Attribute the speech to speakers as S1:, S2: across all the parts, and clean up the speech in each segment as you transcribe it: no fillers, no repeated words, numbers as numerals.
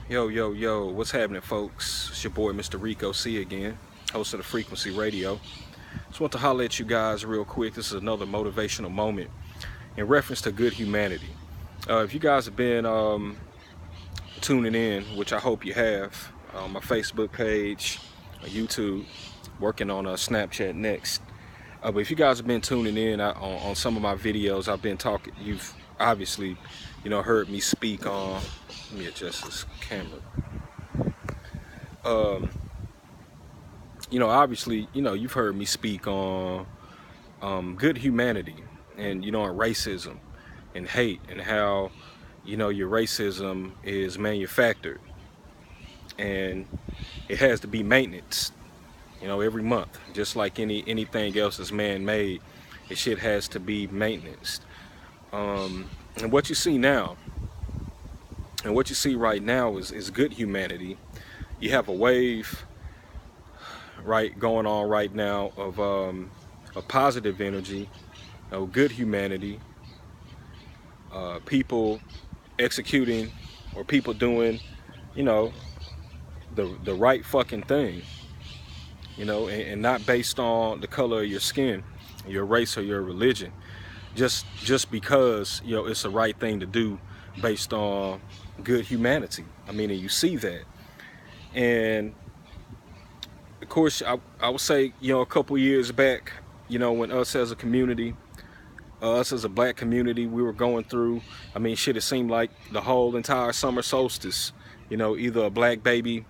S1: Yo, yo, yo, what's happening, folks? It's your boy, Mr. Rico C again, host of the Frequency Radio. Just want to holler at you guys real quick. This is another motivational moment in reference to good humanity. If you guys have been tuning in, which I hope you have, on my Facebook page, YouTube, working on Snapchat next. But if you guys have been tuning in on some of my videos, I've been talking. You've obviously, heard me speak on. Let me adjust this camera. Um, obviously, you've heard me speak on good humanity and on racism and hate and how your racism is manufactured and it has to be maintenance. Every month, just like anything else is man-made, it shit has to be maintenance. And what you see now, and what you see right now is good humanity. You have a wave, right, going on right now of a positive energy, good humanity, people executing or people doing, you know, the right fucking thing, and not based on the color of your skin, your race, or your religion, just because it's the right thing to do based on good humanity. I mean, and you see that, and of course, I would say, a couple years back, when us as a community, us as a black community, we were going through, I mean, shit, it seemed like the whole entire summer solstice, either a black baby,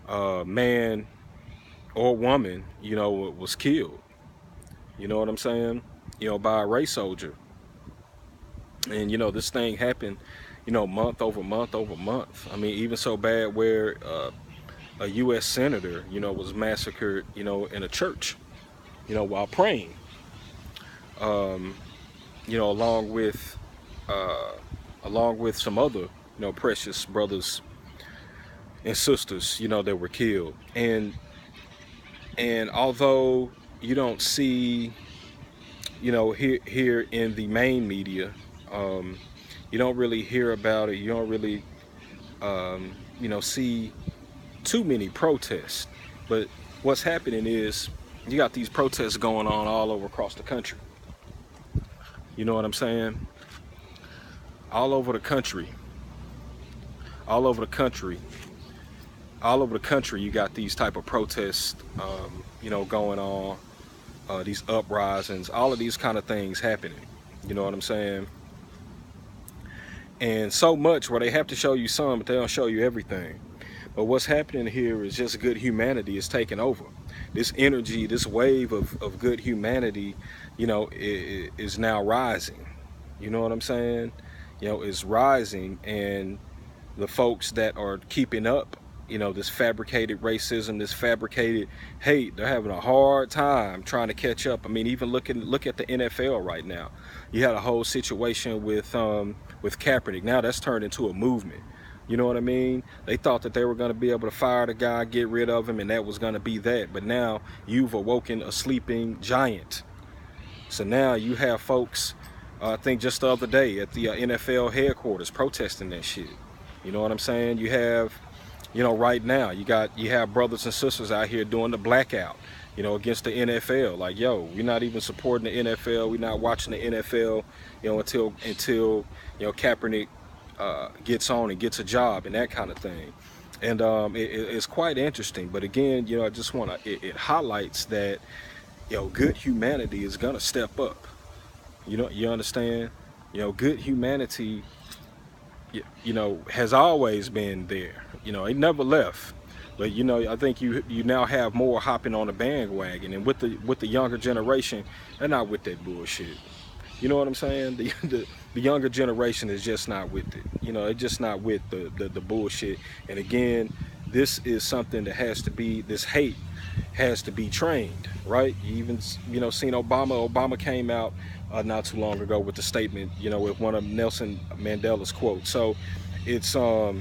S1: man or woman, was killed. You know what I'm saying? By a race soldier. And, this thing happened, month over month over month. I mean, even so bad where a U.S. senator, was massacred, in a church, while praying. Along with some other, precious brothers and sisters, that were killed. And although you don't see, here in the main media, you don't really hear about it. You don't really, see too many protests. But what's happening is you got these protests going on all over across the country. You know what I'm saying? All over the country. All over the country. All over the country, you got these type of protests, going on. These uprisings, all of these kind of things happening. You know what I'm saying? And so much where they have to show you some, but they don't show you everything. But what's happening here is just good humanity is taking over. This energy, this wave of good humanity, is now rising. You know what I'm saying? Is rising, and the folks that are keeping up, this fabricated racism, this fabricated hate, they're having a hard time trying to catch up. I mean, even look at the NFL right now. You had a whole situation with Kaepernick. Now that's turned into a movement. You know what I mean? They thought that they were going to be able to fire the guy, get rid of him, and that was going to be that. But now you've awoken a sleeping giant. So now you have folks, I think just the other day at the NFL headquarters protesting that shit. You know what I'm saying? You have, right now you have brothers and sisters out here doing the blackout, against the NFL. Like, yo, we're not even supporting the NFL. We're not watching the NFL, until Kaepernick gets on and gets a job and that kind of thing. And it's quite interesting. But again, I just want to, it highlights that, good humanity is gonna step up. You understand? Good humanity, has always been there. It never left. But I think you now have more hopping on the bandwagon, and with the younger generation, they're not with that bullshit. You know what I'm saying? The younger generation is just not with it. It's just not with the bullshit. And again, this is something that has to be, this hate has to be trained, right? You even, seen Obama. Obama came out not too long ago with the statement, with one of Nelson Mandela's quotes. So it's a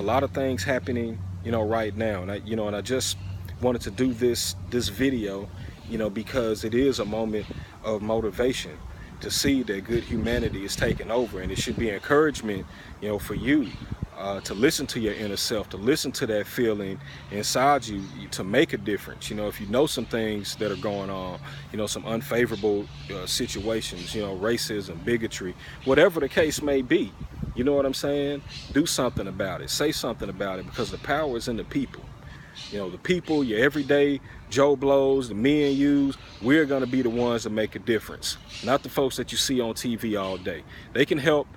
S1: lot of things happening, right now. And I just wanted to do this video, because it is a moment of motivation to see that good humanity is taking over, and it should be encouragement, for you, to listen to your inner self, to listen to that feeling inside you, to make a difference. You know, if you know some things that are going on, you know, some unfavorable situations, you know, racism, bigotry, whatever the case may be, you know what I'm saying? Do something about it. Say something about it, because the power is in the people. You know, the people, your everyday Joe Blows, the me and yous, we're going to be the ones that make a difference. Not the folks that you see on TV all day. They can help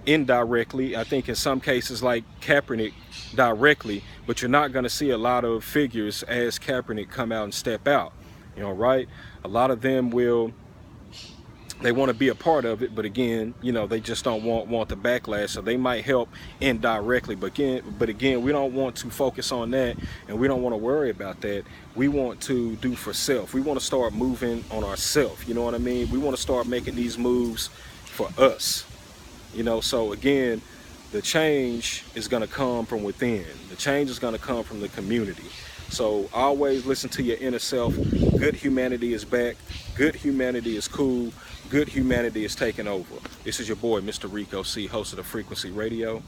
S1: indirectly, I think in some cases like Kaepernick directly, but you're not going to see a lot of figures as Kaepernick come out and step out. You know, right? A lot of them they want to be a part of it, but again, you know, they just don't want the backlash, so they might help indirectly. But again, we don't want to focus on that, and we don't want to worry about that. We want to do for self. We want to start moving on ourselves. You know what I mean? We want to start making these moves for us. You know, so again, the change is going to come from within. The change is going to come from the community. So always listen to your inner self. Good humanity is back. Good humanity is cool. Good humanity is taking over. This is your boy, Mr. Rico C., host of the Frequency Radio.